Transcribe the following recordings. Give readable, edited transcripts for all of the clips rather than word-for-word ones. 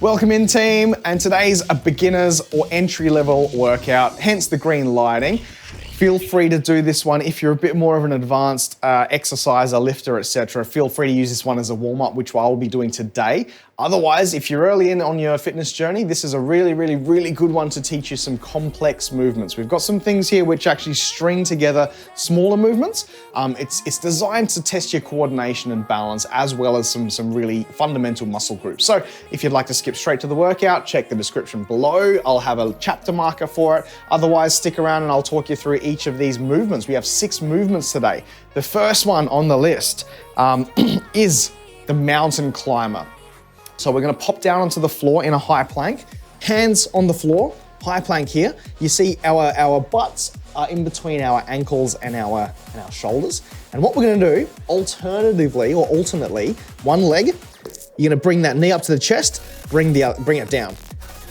Welcome in, team, and today's a beginner's or entry-level workout, hence the green lighting. Feel free to do this one if you're a bit more of an advanced exerciser, lifter, etc. Feel free to use this one as a warm-up, which I will be doing today. Otherwise, if you're early in on your fitness journey, this is a really good one to teach you some complex movements. We've got some things here which actually string together smaller movements. It's designed to test your coordination and balance, as well as some really fundamental muscle groups. So if you'd like to skip straight to the workout, check the description below. I'll have a chapter marker for it. Otherwise, stick around and I'll talk you through each of these movements. We have 6 movements today. The first one on the list is the mountain climber. So we're gonna pop down onto the floor in a high plank, hands on the floor, high plank here. You see our butts are in between our ankles and our shoulders. And what we're gonna do, alternately, one leg, you're gonna bring that knee up to the chest, bring it down.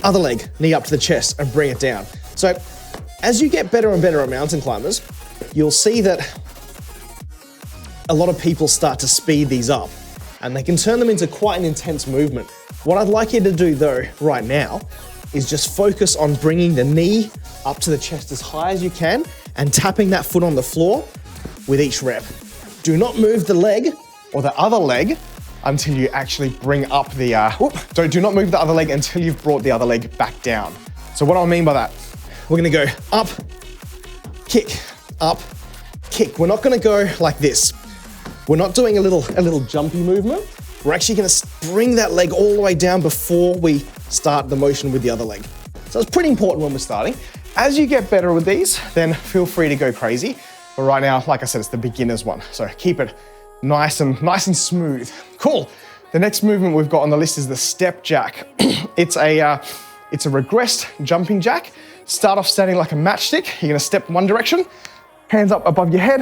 Other leg, knee up to the chest and bring it down. So as you get better and better at mountain climbers, you'll see that a lot of people start to speed these up, and they can turn them into quite an intense movement. What I'd like you to do though, right now, is just focus on bringing the knee up to the chest as high as you can and tapping that foot on the floor with each rep. Do not move the leg or the other leg until you actually bring up the, do not move the other leg until you've brought the other leg back down. So what do I mean by that? We're gonna go up, kick, up, kick. We're not gonna go like this. We're not doing a little jumpy movement. We're actually gonna bring that leg all the way down before we start the motion with the other leg. So it's pretty important when we're starting. As you get better with these, then feel free to go crazy. But right now, like I said, it's the beginner's one. So keep it nice and smooth. Cool. The next movement we've got on the list is the step jack. It's a regressed jumping jack. Start off standing like a matchstick. You're gonna step one direction, hands up above your head,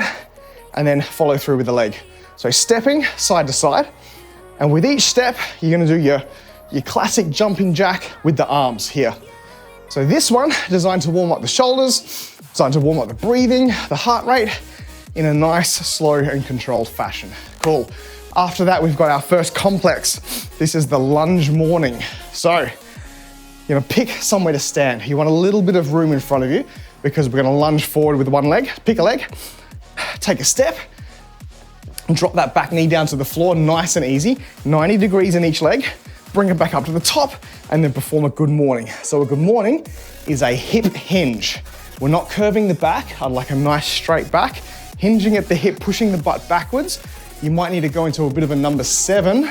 and then follow through with the leg. So stepping side to side, and with each step, you're gonna do your classic jumping jack with the arms here. So this one, designed to warm up the shoulders, designed to warm up the breathing, the heart rate, in a nice, slow and controlled fashion. Cool. After that, we've got our first complex. This is the lunge morning. So you're gonna pick somewhere to stand. You want a little bit of room in front of you because we're gonna lunge forward with one leg. Pick a leg, take a step, and drop that back knee down to the floor, nice and easy, 90 degrees in each leg, bring it back up to the top, and then perform a good morning. So a good morning is a hip hinge. We're not curving the back, I'd like a nice straight back, hinging at the hip, pushing the butt backwards. You might need to go into a bit of a number 7,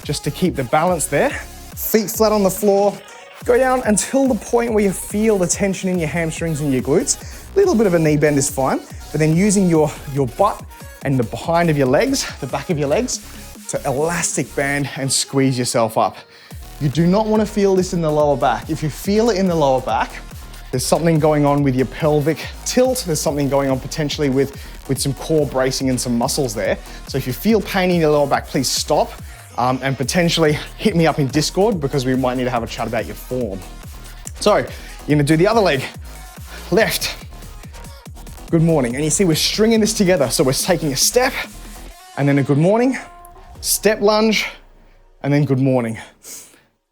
just to keep the balance there. Feet flat on the floor, go down until the point where you feel the tension in your hamstrings and your glutes. A little bit of a knee bend is fine, but then using your butt and the behind of your legs, the back of your legs, to elastic band and squeeze yourself up. You do not want to feel this in the lower back. If you feel it in the lower back, there's something going on with your pelvic tilt. There's something going on potentially with some core bracing and some muscles there. So if you feel pain in your lower back, please stop and potentially hit me up in Discord because we might need to have a chat about your form. So you're gonna do the other leg, left. Good morning. And you see we're stringing this together. So we're taking a step and then a good morning, step lunge, and then good morning.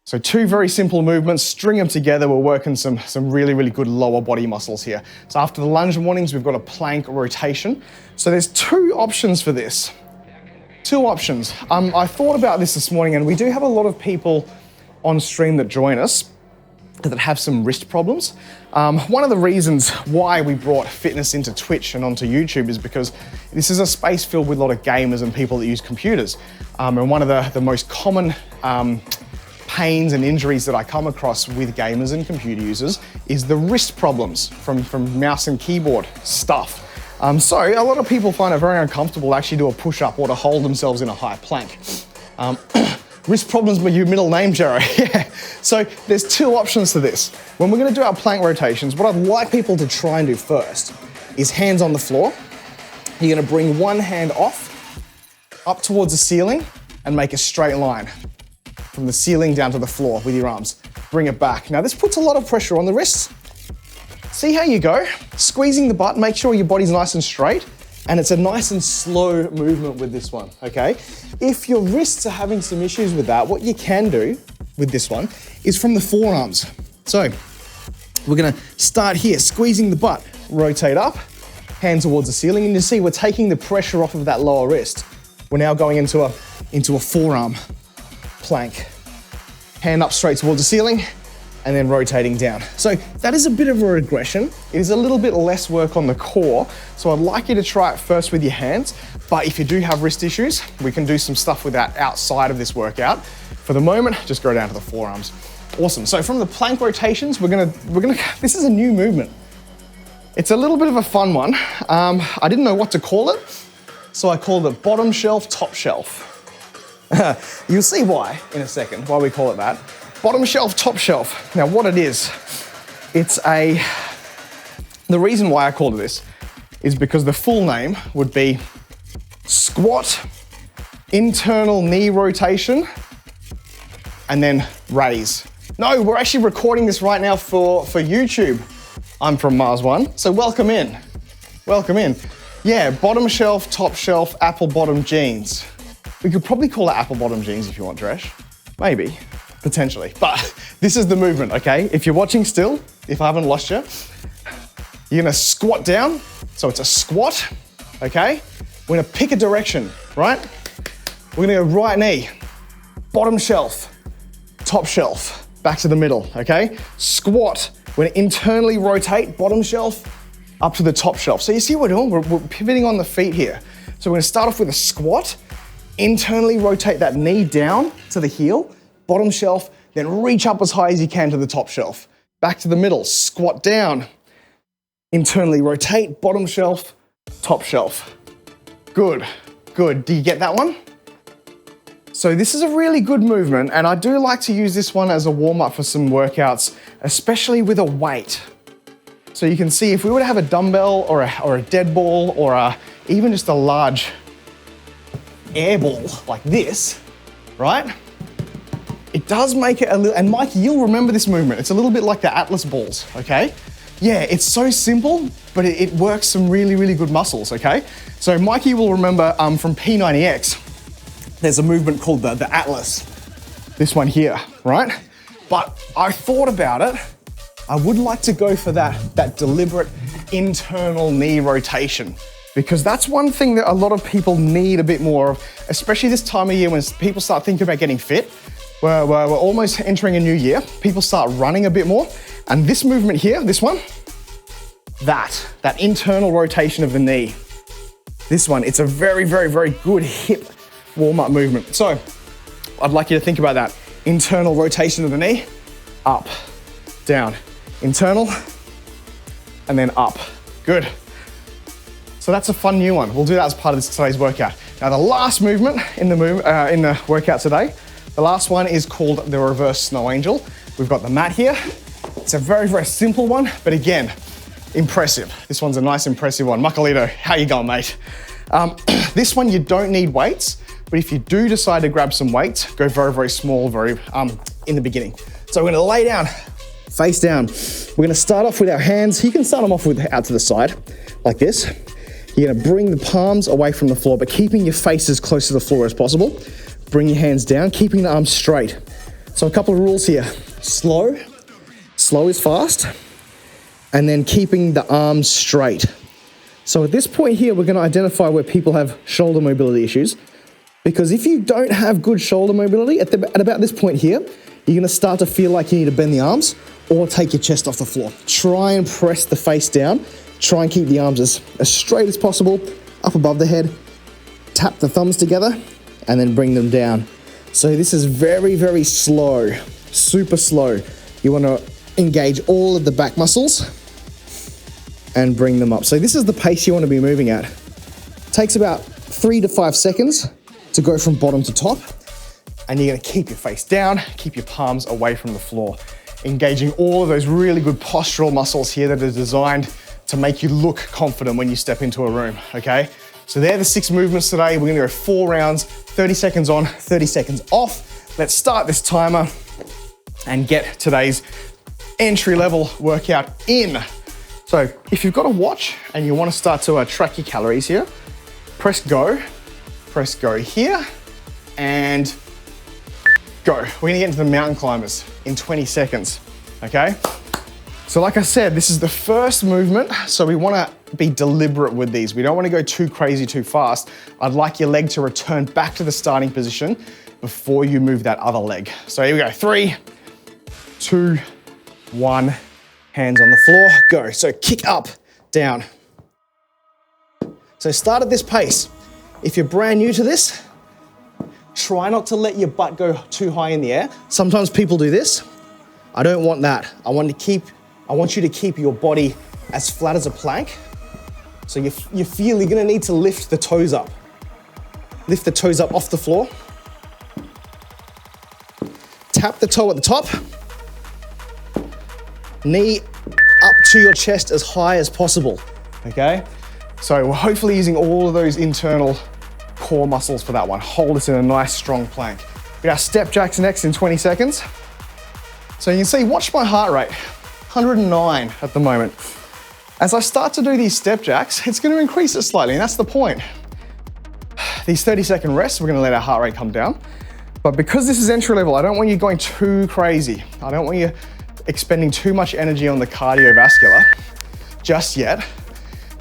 So 2 very simple movements, string them together. We're working some really good lower body muscles here. So after the lunge mornings, we've got a plank rotation. So there's 2 options for this. 2 options. I thought about this morning, and we do have a lot of people on stream that join us that have some wrist problems. One of the reasons why we brought fitness into Twitch and onto YouTube is because this is a space filled with a lot of gamers and people that use computers. And one of the most common pains and injuries that I come across with gamers and computer users is the wrist problems from mouse and keyboard stuff. So a lot of people find it very uncomfortable to actually do a push-up or to hold themselves in a high plank. Wrist problems with your middle name, Jero. Yeah. So there's 2 options to this. When we're gonna do our plank rotations, what I'd like people to try and do first is hands on the floor. You're gonna bring one hand off, up towards the ceiling, and make a straight line from the ceiling down to the floor with your arms. Bring it back. Now this puts a lot of pressure on the wrists. See how you go? Squeezing the butt, make sure your body's nice and straight. And it's a nice and slow movement with this one, okay? If your wrists are having some issues with that, what you can do with this one is from the forearms. So we're gonna start here, squeezing the butt, rotate up, hand towards the ceiling, and you see we're taking the pressure off of that lower wrist. We're now going into a forearm plank. Hand up straight towards the ceiling, and then rotating down. So that is a bit of a regression. It is a little bit less work on the core, so I'd like you to try it first with your hands, but if you do have wrist issues, we can do some stuff with that outside of this workout. For the moment, just go down to the forearms. Awesome, so from the plank rotations, we're gonna, this is a new movement. It's a little bit of a fun one. I didn't know what to call it, so I called it bottom shelf, top shelf. You'll see why in a second, why we call it that. Bottom shelf, top shelf. Now what it is, the reason why I called it this is because the full name would be squat, internal knee rotation, and then raise. No, we're actually recording this right now for YouTube. I'm from Mars One, so welcome in. Welcome in. Yeah, bottom shelf, top shelf, apple bottom jeans. We could probably call it apple bottom jeans if you want, Dresh. Maybe, potentially. But this is the movement, okay? If you're watching still, if I haven't lost you, you're gonna squat down. So it's a squat, okay? We're gonna pick a direction, right? We're gonna go right knee, bottom shelf, top shelf, back to the middle, okay? Squat, we're gonna internally rotate, bottom shelf, up to the top shelf. So you see what we're doing? We're pivoting on the feet here. So we're gonna start off with a squat, internally rotate that knee down to the heel, bottom shelf, then reach up as high as you can to the top shelf. Back to the middle, squat down, internally rotate, bottom shelf, top shelf. Good, good. Do you get that one? So this is a really good movement, and I do like to use this one as a warm-up for some workouts, especially with a weight. So you can see if we were to have a dumbbell or a dead ball or even just a large air ball like this, right? It does make it a little, and Mikey, you'll remember this movement. It's a little bit like the Atlas balls, okay? Yeah, it's so simple, but it works some really, really good muscles, okay? So Mikey will remember from P90X, there's a movement called the Atlas, this one here, right? But I thought about it. I would like to go for that deliberate internal knee rotation, because that's one thing that a lot of people need a bit more of, especially this time of year when people start thinking about getting fit. We're almost entering a new year. People start running a bit more. And this movement here, this one, that internal rotation of the knee, this one, it's a very, very, very good hip warm-up movement. So I'd like you to think about that. Internal rotation of the knee, up, down, internal, and then up. Good. So that's a fun new one. We'll do that as part of today's workout. Now the last movement in the workout today, the last one is called the reverse snow angel. We've got the mat here. It's a very, very simple one, but again, impressive. This one's a nice, impressive one. Makalito, how you going, mate? This one, you don't need weights, but if you do decide to grab some weights, go very, very small, in the beginning. So we're gonna lay down, face down. We're gonna start off with our hands. You can start them off with out to the side, like this. You're gonna bring the palms away from the floor, but keeping your face as close to the floor as possible. Bring your hands down, keeping the arms straight. So a couple of rules here. Slow is fast, and then keeping the arms straight. So at this point here, we're gonna identify where people have shoulder mobility issues, because if you don't have good shoulder mobility, at about this point here, you're gonna start to feel like you need to bend the arms or take your chest off the floor. Try and press the face down. Try and keep the arms as straight as possible, up above the head. Tap the thumbs together and then bring them down. So this is very, very slow, super slow. You wanna engage all of the back muscles and bring them up. So this is the pace you wanna be moving at. Takes about 3 to 5 seconds to go from bottom to top. And you're gonna keep your face down, keep your palms away from the floor, engaging all of those really good postural muscles here that are designed to make you look confident when you step into a room, okay? So they're the 6 movements today. We're gonna go 4 rounds, 30 seconds on, 30 seconds off. Let's start this timer and get today's entry-level workout in. So if you've got a watch and you wanna start to track your calories here, press go here, and Go. We're gonna get into the mountain climbers in 20 seconds, okay? So like I said, this is the first movement, so we wanna be deliberate with these. We don't wanna go too crazy too fast. I'd like your leg to return back to the starting position before you move that other leg. So here we go, 3, 2, 1, hands on the floor, go. So kick up, down. So start at this pace. If you're brand new to this, try not to let your butt go too high in the air. Sometimes people do this. I don't want that. I want you to keep your body as flat as a plank. So you feel you're gonna need to lift the toes up. Lift the toes up off the floor. Tap the toe at the top. Knee up to your chest as high as possible, okay? So we're hopefully using all of those internal core muscles for that one. Hold us in a nice strong plank. We got step jacks next in 20 seconds. So you can see, watch my heart rate, 109 at the moment. As I start to do these step jacks, it's gonna increase it slightly, and that's the point. These 30-second rests, we're gonna let our heart rate come down. But because this is entry level, I don't want you going too crazy. I don't want you expending too much energy on the cardiovascular just yet,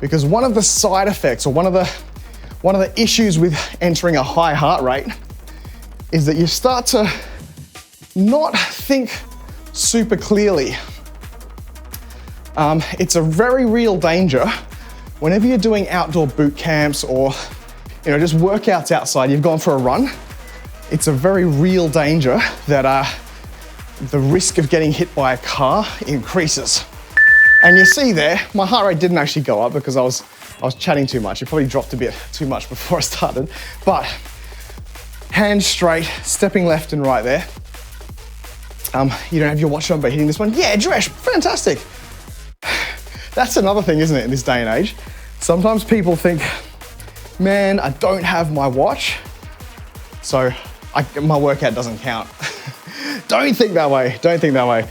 because one of the side effects or one of the issues with entering a high heart rate is that you start to not think super clearly. It's a very real danger whenever you're doing outdoor boot camps or just workouts outside, you've gone for a run. It's a very real danger that the risk of getting hit by a car increases. And you see there, my heart rate didn't actually go up because I was chatting too much. It probably dropped a bit too much before I started. But hands straight, stepping left and right there. You don't have your watch on, but hitting this one. Yeah, Dresh, fantastic. That's another thing, isn't it, in this day and age? Sometimes people think, man, I don't have my watch, so my workout doesn't count. Don't think that way, don't think that way.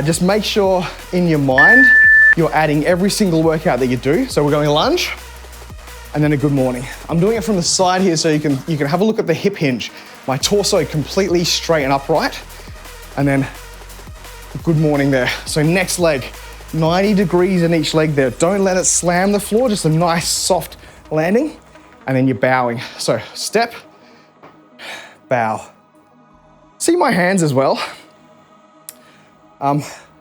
Just make sure in your mind, you're adding every single workout that you do. So we're going lunge, and then a good morning. I'm doing it from the side here so you can have a look at the hip hinge. My torso completely straight and upright, and then good morning there. So next leg, 90 degrees in each leg there. Don't let it slam the floor, just a nice soft landing, and then you're bowing. So step, bow. See my hands as well.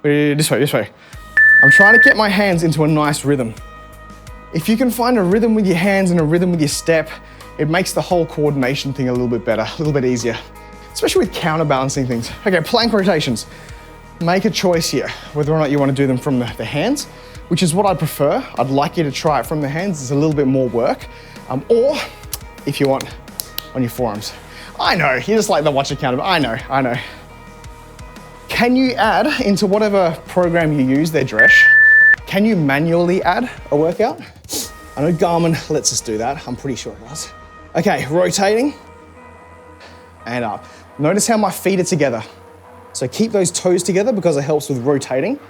This way. I'm trying to get my hands into a nice rhythm. If you can find a rhythm with your hands and a rhythm with your step, it makes the whole coordination thing a little bit better, a little bit easier, especially with counterbalancing things. Okay, plank rotations. Make a choice here, whether or not you want to do them from the hands, which is what I prefer. I'd like you to try it from the hands. It's a little bit more work. Or if you want, on your forearms. I know, you just like the watch accountable. I know. Can you add into whatever program you use there, Dresh? Can you manually add a workout? I know Garmin lets us do that. I'm pretty sure it does. Okay, rotating and up. Notice how my feet are together. So keep those toes together because it helps with rotating.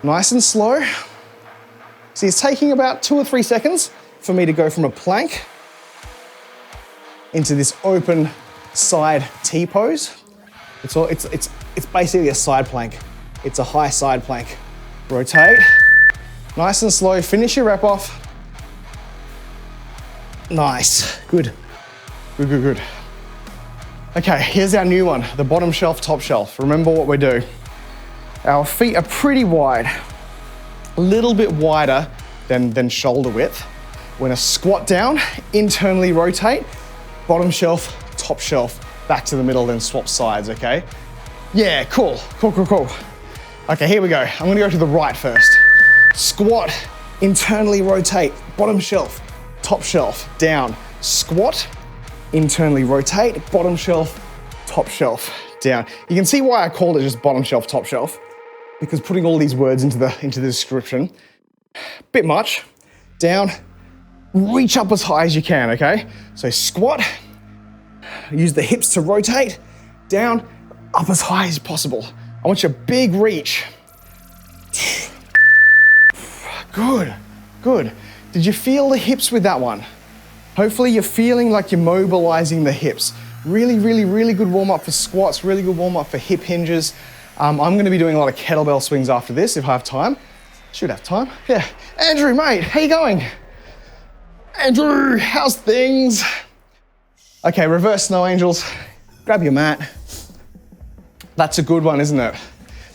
Nice and slow. See, it's taking about 2 or 3 seconds for me to go from a plank into this open side T pose. It's basically a side plank. It's a high side plank. Rotate, nice and slow. Finish your rep off. Nice, good. Okay, here's our new one, the bottom shelf, top shelf. Remember what we do. Our feet are pretty wide, a little bit wider than shoulder width. We're gonna squat down, internally rotate, bottom shelf, top shelf, back to the middle, then swap sides, okay? Yeah, cool. Okay, here we go. I'm gonna go to the right first. Squat, internally rotate, bottom shelf, top shelf, down. Squat, internally rotate, bottom shelf, top shelf, down. You can see why I called it just bottom shelf, top shelf, because putting all these words into the description, bit much. Down, reach up as high as you can, okay? So squat, use the hips to rotate, down, up as high as possible. I want your big reach. Good. Did you feel the hips with that one? Hopefully you're feeling like you're mobilizing the hips. Really, really, really good warm up for squats, really good warm up for hip hinges. I'm gonna be doing a lot of kettlebell swings after this if I have time. Should have time, yeah. Andrew, mate, how you going? Andrew, how's things? Okay, reverse snow angels. Grab your mat. That's a good one, isn't it?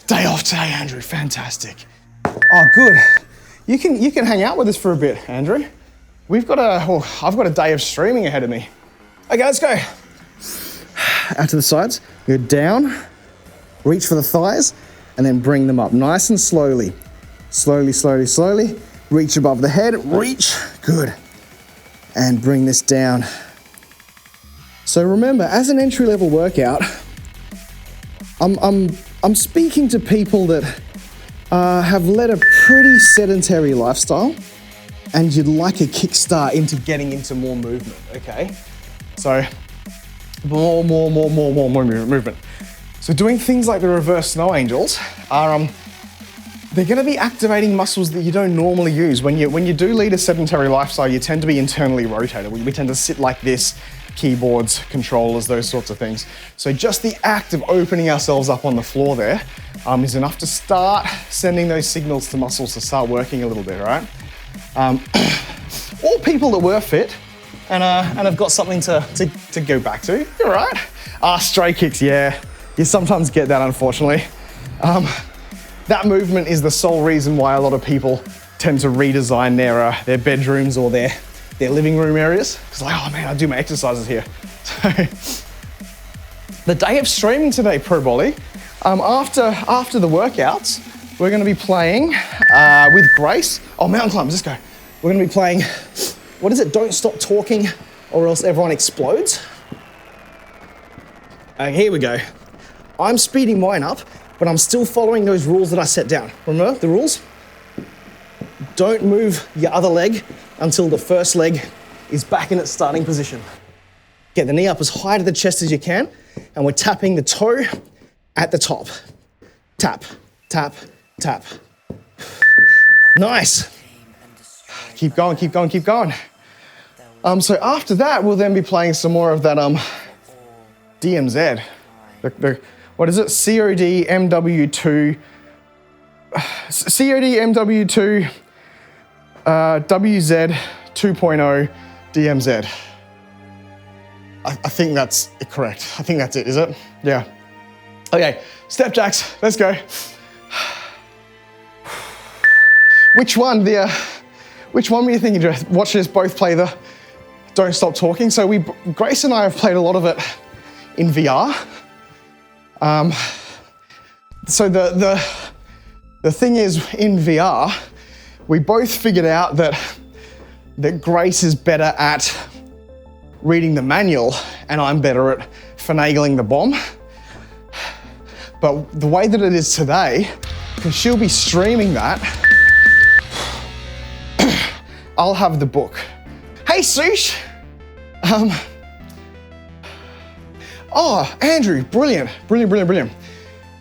Day off today, Andrew, fantastic. Oh, good. You can hang out with us for a bit, Andrew. I've got a day of streaming ahead of me. Okay, let's go. Out to the sides, go down, reach for the thighs, and then bring them up nice and slowly. Slowly, slowly, slowly. Reach above the head, reach, good. And bring this down. So remember, as an entry-level workout, I'm speaking to people that have led a pretty sedentary lifestyle and you'd like a kickstart into getting into more movement, okay? So more movement. So doing things like the reverse snow angels are, they're gonna be activating muscles that you don't normally use. When you do lead a sedentary lifestyle, you tend to be internally rotated. We tend to sit like this, keyboards, controllers, those sorts of things. So just the act of opening ourselves up on the floor there is enough to start sending those signals to muscles to start working a little bit, right? All people that were fit and have got something to go back to, you're right. Stray kicks, yeah. You sometimes get that, unfortunately. That movement is the sole reason why a lot of people tend to redesign their bedrooms or their living room areas. Because like, oh man, I do my exercises here. So, the day of streaming today, Pro Volley, after the workouts, we're gonna be playing with Grace. Oh, mountain climbers, let's go. We're gonna be playing, what is it? Don't stop talking or else everyone explodes. Here we go. I'm speeding mine up, but I'm still following those rules that I set down. Remember the rules? Don't move your other leg until the first leg is back in its starting position. Get the knee up as high to the chest as you can, and we're tapping the toe at the top. Tap, tap, tap. Nice. Keep going, keep going, keep going. So after that, we'll then be playing some more of that DMZ. What is it? COD MW2 WZ 2.0 DMZ. I think that's correct. I think that's it, is it? Yeah. Okay, step jacks, let's go. Which one were you thinking? Watch us both play the Don't Stop Talking. So Grace and I have played a lot of it in VR. So the thing is, in VR, we both figured out that Grace is better at reading the manual and I'm better at finagling the bomb. But the way that it is today, because she'll be streaming that, I'll have the book. Hey, Sush! Oh, Andrew, brilliant.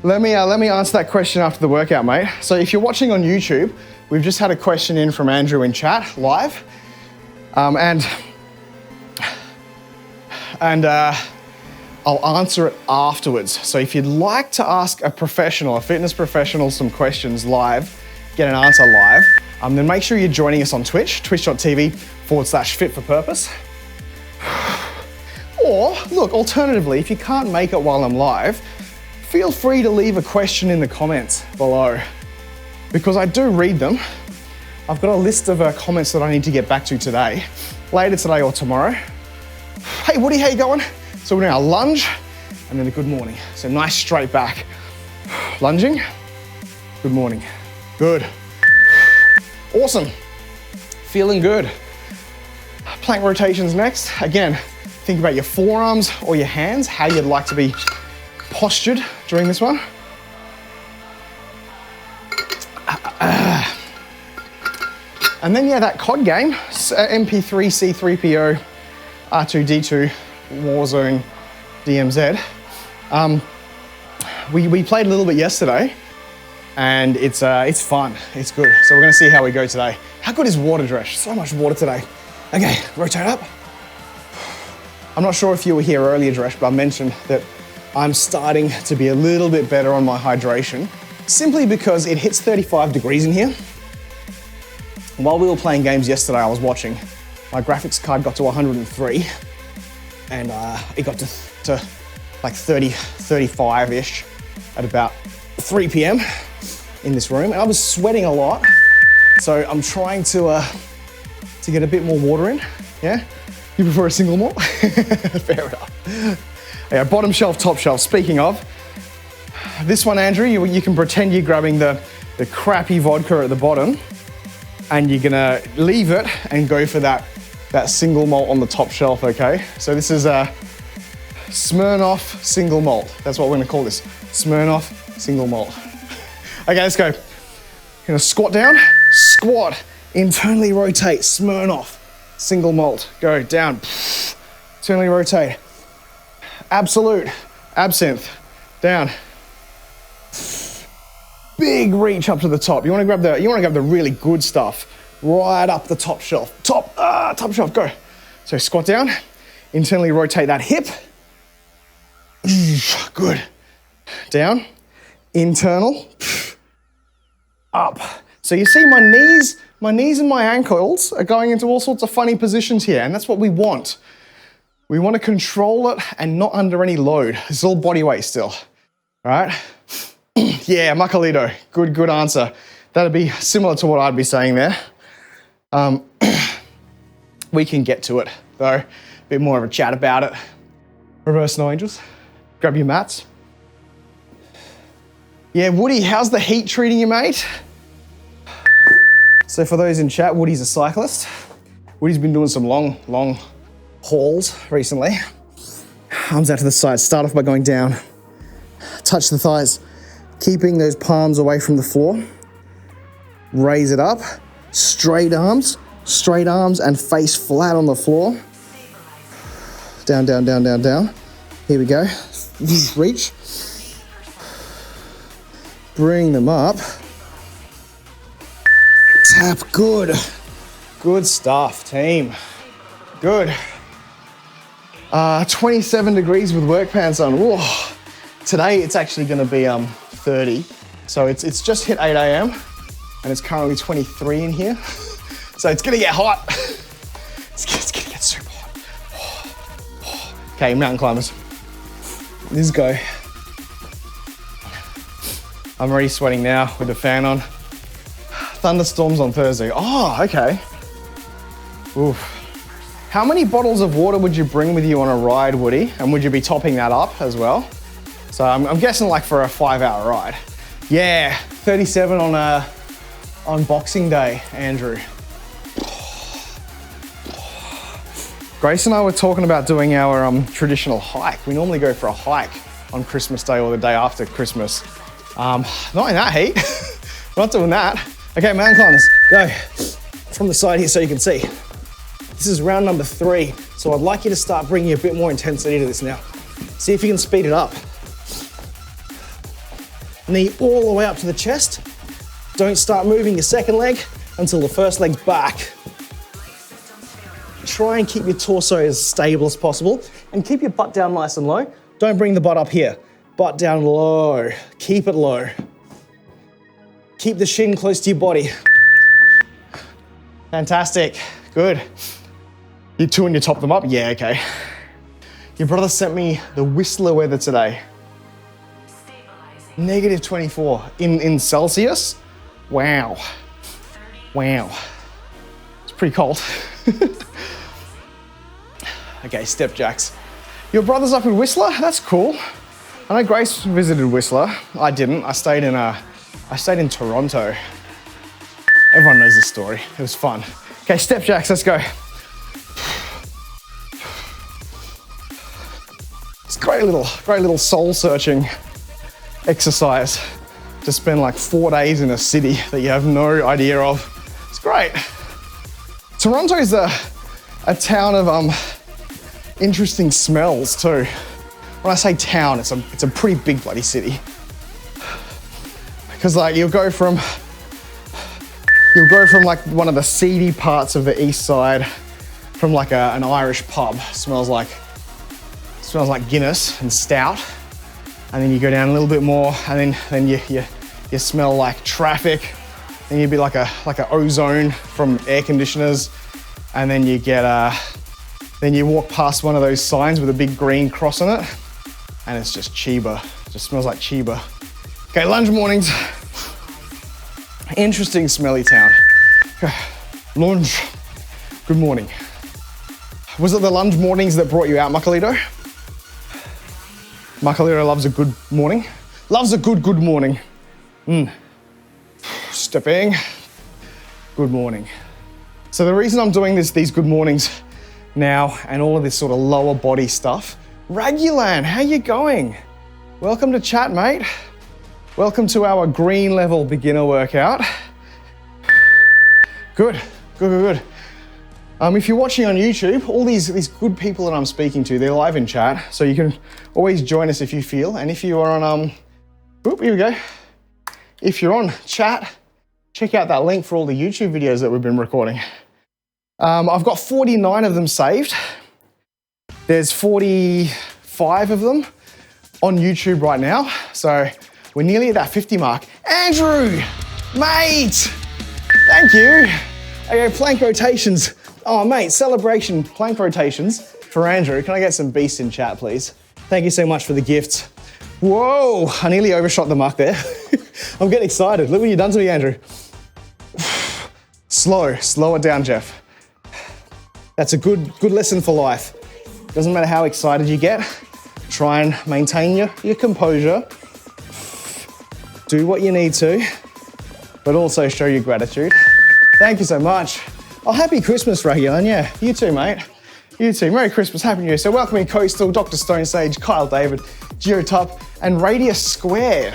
Let me answer that question after the workout, mate. So if you're watching on YouTube, we've just had a question in from Andrew in chat, live. And I'll answer it afterwards. So if you'd like to ask a professional, a fitness professional, some questions live, get an answer live, then make sure you're joining us on Twitch, twitch.tv/fit4purpose. Or, look, alternatively, if you can't make it while I'm live, feel free to leave a question in the comments below, because I do read them. I've got a list of comments that I need to get back to today, later today or tomorrow. Hey Woody, how you going? So we're doing our lunge and then a good morning. So nice straight back. Lunging, good morning. Good. Awesome. Feeling good. Plank rotations next. Again, think about your forearms or your hands, how you'd like to be postured during this one. And then, yeah, that COD game, MP3, C3PO, R2D2, Warzone, DMZ. We played a little bit yesterday, and it's fun, it's good. So we're gonna see how we go today. How good is water, Dresh? So much water today. Okay, rotate up. I'm not sure if you were here earlier, Dresh, but I mentioned that I'm starting to be a little bit better on my hydration, simply because it hits 35 degrees in here. While we were playing games yesterday, I was watching, my graphics card got to 103, and it got to like 30, 35-ish at about 3 p.m. in this room, and I was sweating a lot. So I'm trying to get a bit more water in, yeah? You prefer a single malt? Fair enough. Yeah, bottom shelf, top shelf. Speaking of, this one, Andrew, you can pretend you're grabbing the crappy vodka at the bottom, and you're gonna leave it and go for that single malt on the top shelf, okay? So this is a Smirnoff single malt. That's what we're gonna call this, Smirnoff single malt. Okay, let's go. You're gonna squat down, squat, internally rotate, Smirnoff, single malt, go down, internally rotate, Absolute, absinthe, down. Big reach up to the top. You wanna grab the really good stuff, right up the top shelf. Top shelf, go. So squat down, internally rotate that hip. Good. Down, internal, up. So you see my knees and my ankles are going into all sorts of funny positions here, and that's what we want. We want to control it and not under any load. It's all body weight still, all right? Yeah, Makalito, good answer. That'd be similar to what I'd be saying there. We can get to it though, a bit more of a chat about it. Reverse no angels, grab your mats. Yeah, Woody, how's the heat treating you, mate? So for those in chat, Woody's a cyclist. Woody's been doing some long hauls recently. Arms out to the side, start off by going down. Touch the thighs, keeping those palms away from the floor. Raise it up, straight arms and face flat on the floor. Down, down, down, down, down. Here we go. Reach. Bring them up. Tap, good. Good stuff, team. Good. 27 degrees with work pants on. Whoa. Today it's actually gonna be 30. So it's just hit 8 a.m. and it's currently 23 in here. So it's gonna get hot. It's gonna get super hot. Okay, mountain climbers. Let's go. I'm already sweating now with the fan on. Thunderstorms on Thursday. Oh, okay. Oof. How many bottles of water would you bring with you on a ride, Woody? And would you be topping that up as well? So I'm guessing like for a 5-hour ride. Yeah, 37 on Boxing Day, Andrew. Grace and I were talking about doing our traditional hike. We normally go for a hike on Christmas Day or the day after Christmas. Not in that heat. We're not doing that. Okay, mountain climbers, go. From the side here so you can see. This is round number 3, so I'd like you to start bringing a bit more intensity to this now. See if you can speed it up. Knee all the way up to the chest. Don't start moving your second leg until the first leg's back. Try and keep your torso as stable as possible and keep your butt down nice and low. Don't bring the butt up here. Butt down low. Keep it low. Keep the shin close to your body. Fantastic, good. You two and you top them up? Yeah, okay. Your brother sent me the Whistler weather today. Negative 24 in Celsius. Wow. Wow. It's pretty cold. Okay, step jacks. Your brother's up in Whistler? That's cool. I know Grace visited Whistler. I didn't. I stayed in Toronto. Everyone knows the story. It was fun. Okay, step jacks, let's go. It's great little soul-searching exercise to spend like 4 days in a city that you have no idea of. It's great. Toronto is a town of interesting smells too. When I say town, it's a pretty big bloody city. Because like you'll go from like one of the seedy parts of the east side, from like an Irish pub, smells like Smells like Guinness and stout. And then you go down a little bit more, and then you smell like traffic. Then you'd be like a ozone from air conditioners. And then you get then you walk past one of those signs with a big green cross on it, and it's just Chiba. It just smells like Chiba. Okay, lunge mornings. Interesting smelly town. Lunge. Good morning. Was it the lunge mornings that brought you out, Makalito? Makalito loves a good morning. Loves a good morning. Stepping. Good morning. So the reason I'm doing these good mornings now and all of this sort of lower body stuff, Ragulan, how you going? Welcome to chat, mate. Welcome to our green level beginner workout. Good. If you're watching on YouTube, all these good people that I'm speaking to, they're live in chat, so you can always join us if you feel. And if you are on, here we go. If you're on chat, check out that link for all the YouTube videos that we've been recording. I've got 49 of them saved. There's 45 of them on YouTube right now, so we're nearly at that 50 mark. Andrew, mate, thank you. Okay, plank rotations. Oh, mate, celebration plank rotations for Andrew. Can I get some beast in chat, please? Thank you so much for the gifts. Whoa, I nearly overshot the mark there. I'm getting excited. Look what you've done to me, Andrew. Slow it down, Jeff. That's a good lesson for life. Doesn't matter how excited you get, try and maintain your composure. Do what you need to, but also show your gratitude. Thank you so much. Oh, happy Christmas, Ragulan. Yeah, you too, mate. You too. Merry Christmas, Happy New Year. So welcoming Coastal, Dr. Stone Sage, Kyle David, Geotop, and Radius Squared.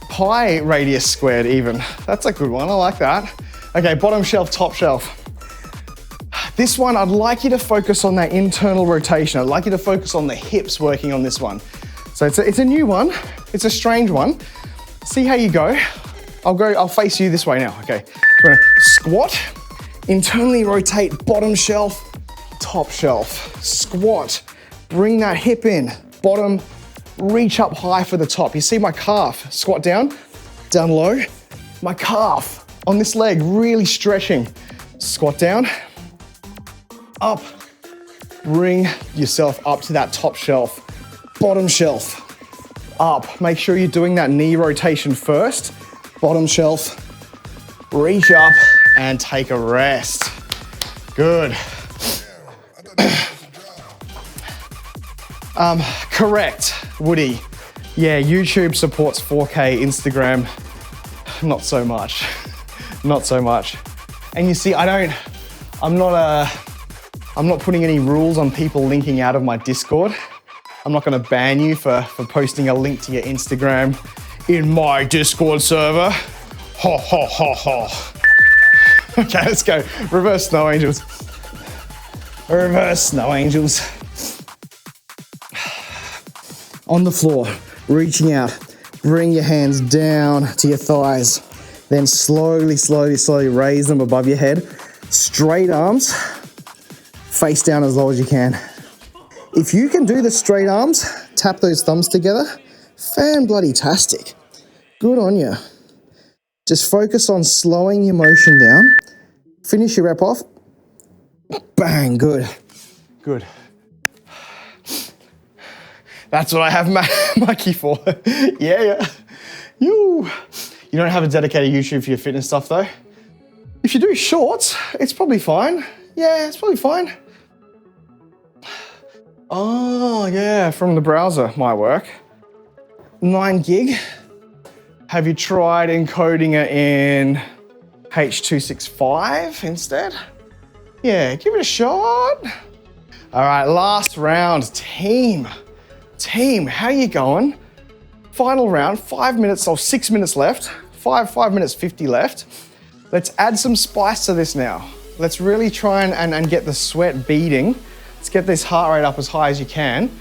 Pi Radius Squared even. That's a good one, I like that. Okay, bottom shelf, top shelf. This one, I'd like you to focus on that internal rotation. I'd like you to focus on the hips working on this one. So it's a new one. It's a strange one. See how you go. I'll face you this way now, okay. We're gonna squat, internally rotate bottom shelf, top shelf. Squat, bring that hip in, bottom, reach up high for the top. You see my calf, squat down low. My calf on this leg, really stretching. Squat down, up, bring yourself up to that top shelf, bottom shelf, up. Make sure you're doing that knee rotation first. Bottom shelf, reach up and take a rest. Good. Correct, Woody. Yeah, YouTube supports 4K, Instagram, not so much. Not so much. And you see, I'm not putting any rules on people linking out of my Discord. I'm not gonna ban you for posting a link to your Instagram in my Discord server. Ha ha ha ha. Okay, let's go. Reverse snow angels. Reverse snow angels. On the floor, reaching out. Bring your hands down to your thighs. Then slowly raise them above your head. Straight arms, face down as low as you can. If you can do the straight arms, tap those thumbs together, fan-bloody-tastic. Good on you. Just focus on slowing your motion down. Finish your rep off. Bang, good. Good. That's what I have Mikey for. Yeah. You don't have a dedicated YouTube for your fitness stuff though? If you do shorts, it's probably fine. Yeah, it's probably fine. Oh yeah, from the browser might work. 9 gig. Have you tried encoding it in H.265 instead? Yeah, give it a shot. All right, last round, team. Team, how you going? Final round, 5 minutes or 6 minutes left. 5 minutes 50 left. Let's add some spice to this now. Let's really try and get the sweat beating. Let's get this heart rate up as high as you can,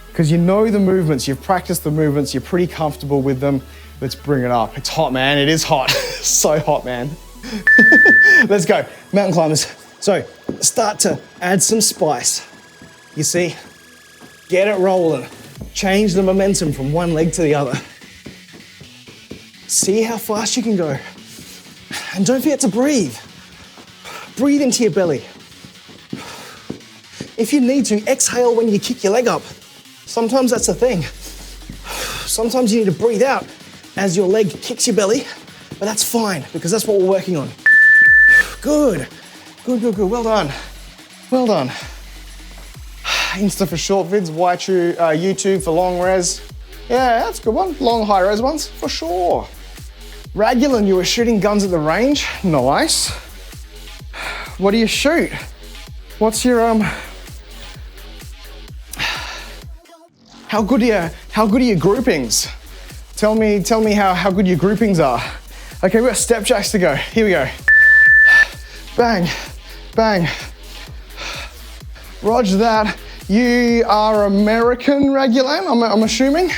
because you know the movements, you've practiced the movements, you're pretty comfortable with them. Let's bring it up. It's hot, man. It is hot. So hot, man. Let's go, mountain climbers. So start to add some spice. You see, Get it rolling. Change the momentum from one leg to the other. See how fast you can go. And don't forget to breathe. Breathe into your belly. If you need to, exhale when you kick your leg up. Sometimes that's the thing. Sometimes you need to breathe out as your leg kicks your belly, but that's fine because that's what we're working on. Good, good, good, good. Well done. Well done. Insta for short vids, YouTube for long res. Yeah, that's a good one. Long high res ones, for sure. Ragulin, you were shooting guns at the range. Nice. What do you shoot? What's your, how good are your groupings? Tell me how good your groupings are. Okay, we've got step jacks to go. Here we go. Bang, bang. Roger that. You are American, Ragulin, I'm assuming.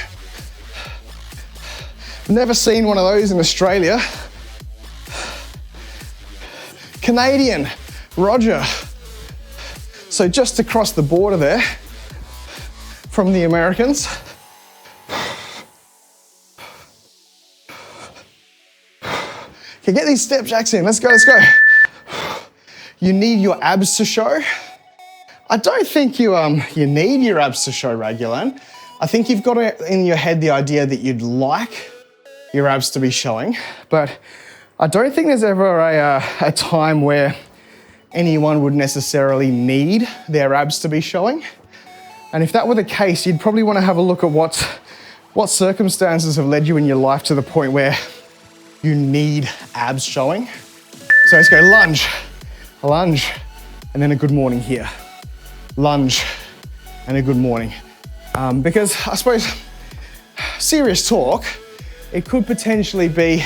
Never seen one of those in Australia. Canadian, Roger. So just across the border there from the Americans. Okay, get these step jacks in. Let's go, let's go. You need your abs to show. I don't think you need your abs to show, Ragulin. I think you've got in your head the idea that you'd like your abs to be showing, but I don't think there's ever a time where anyone would necessarily need their abs to be showing. And if that were the case, you'd probably want to have a look at what circumstances have led you in your life to the point where you need abs showing. So let's go lunge, lunge, and then a good morning here. Lunge and a good morning. Because I suppose, serious talk, it could potentially be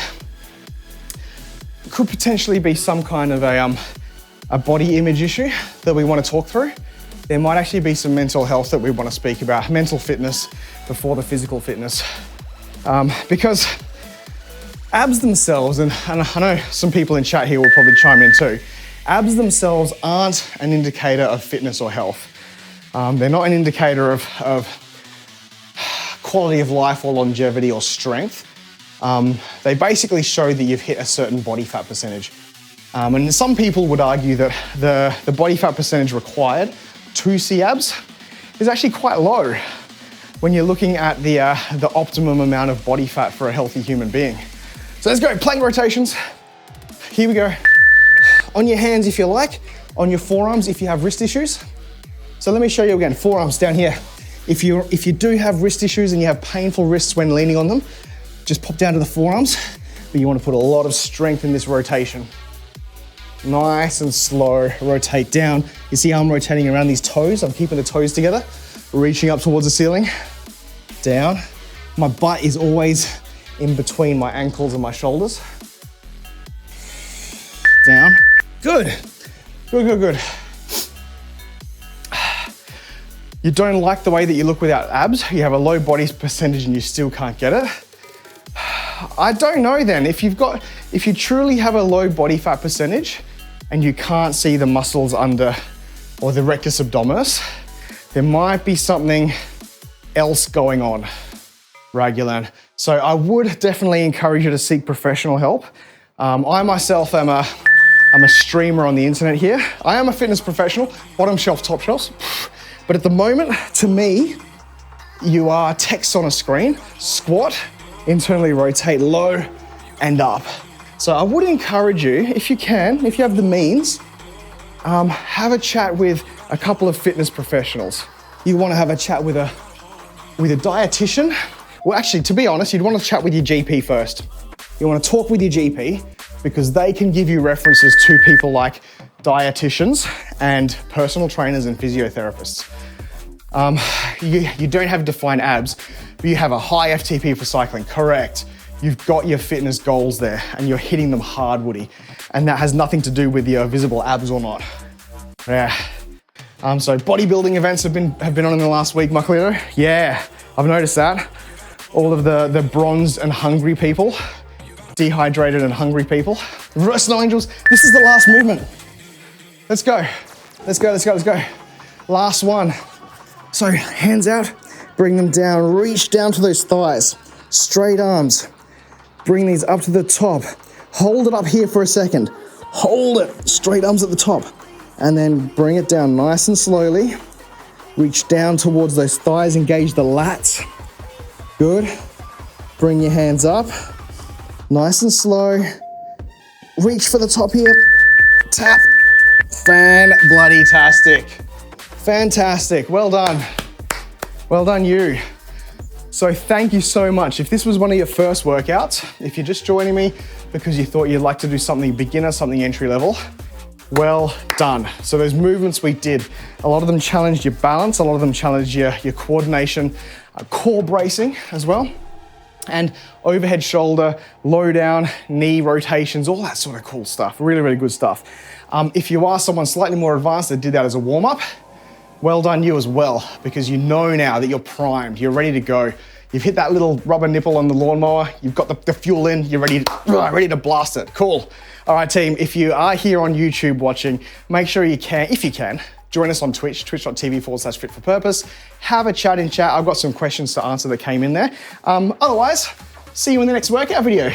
some kind of a body image issue that we want to talk through. There might actually be some mental health that we want to speak about, mental fitness before the physical fitness. Because abs themselves, and I know some people in chat here will probably chime in too, abs themselves aren't an indicator of fitness or health. They're not an indicator of quality of life or longevity or strength. They basically show that you've hit a certain body fat percentage. And some people would argue that the body fat percentage required to see abs is actually quite low when you're looking at the optimum amount of body fat for a healthy human being. So let's go, plank rotations. Here we go. On your hands if you like, on your forearms if you have wrist issues. So let me show you again, forearms down here. If you do have wrist issues and you have painful wrists when leaning on them, just pop down to the forearms, but you want to put a lot of strength in this rotation. Nice and slow, rotate down. You see how I'm rotating around these toes? I'm keeping the toes together, reaching up towards the ceiling, down. My butt is always in between my ankles and my shoulders. Down, good, good, good, good. You don't like the way that you look without abs, you have a low body percentage and you still can't get it. I don't know then, if you truly have a low body fat percentage and you can't see the muscles under or the rectus abdominis, there might be something else going on, Ragulin. So I would definitely encourage you to seek professional help. I myself am a streamer on the internet here. I am a fitness professional, bottom shelf, top shelves. But at the moment, to me, you are text on a screen, squat, internally rotate low and up. So I would encourage you, if you can, if you have the means, have a chat with a couple of fitness professionals. You want to have a chat with a dietitian. Well, actually, to be honest, you'd want to chat with your GP first. You want to talk with your GP because they can give you references to people like dietitians and personal trainers and physiotherapists. You don't have defined abs, but you have a high FTP for cycling, correct. You've got your fitness goals there and you're hitting them hard, Woody. And that has nothing to do with your visible abs or not. Yeah. So bodybuilding events have been on in the last week, Maclito. Yeah, I've noticed that. All of the bronzed and hungry people, dehydrated and hungry people. Reversal angels, this is the last movement. Let's go. Let's go, let's go, let's go. Last one. So hands out, bring them down, reach down to those thighs, straight arms. Bring these up to the top. Hold it up here for a second. Hold it, straight arms at the top. And then bring it down nice and slowly. Reach down towards those thighs, engage the lats. Good. Bring your hands up, nice and slow. Reach for the top here, tap. Fan-bloody-tastic. Fantastic, well done. Well done you. So thank you so much. If this was one of your first workouts, if you're just joining me because you thought you'd like to do something beginner, something entry level, well done. So those movements we did, a lot of them challenged your balance, a lot of them challenged your coordination, core bracing as well, and overhead shoulder, low down, knee rotations, all that sort of cool stuff. Really, really good stuff. If you are someone slightly more advanced that did that as a warm-up, well done you as well, because you know now that you're primed, you're ready to go. You've hit that little rubber nipple on the lawnmower, you've got the fuel in, you're ready to blast it. Cool. All right, team, if you are here on YouTube watching, make sure you can, if you can, join us on Twitch, twitch.tv/fit4purpose. Have a chat in chat. I've got some questions to answer that came in there. Otherwise, see you in the next workout video.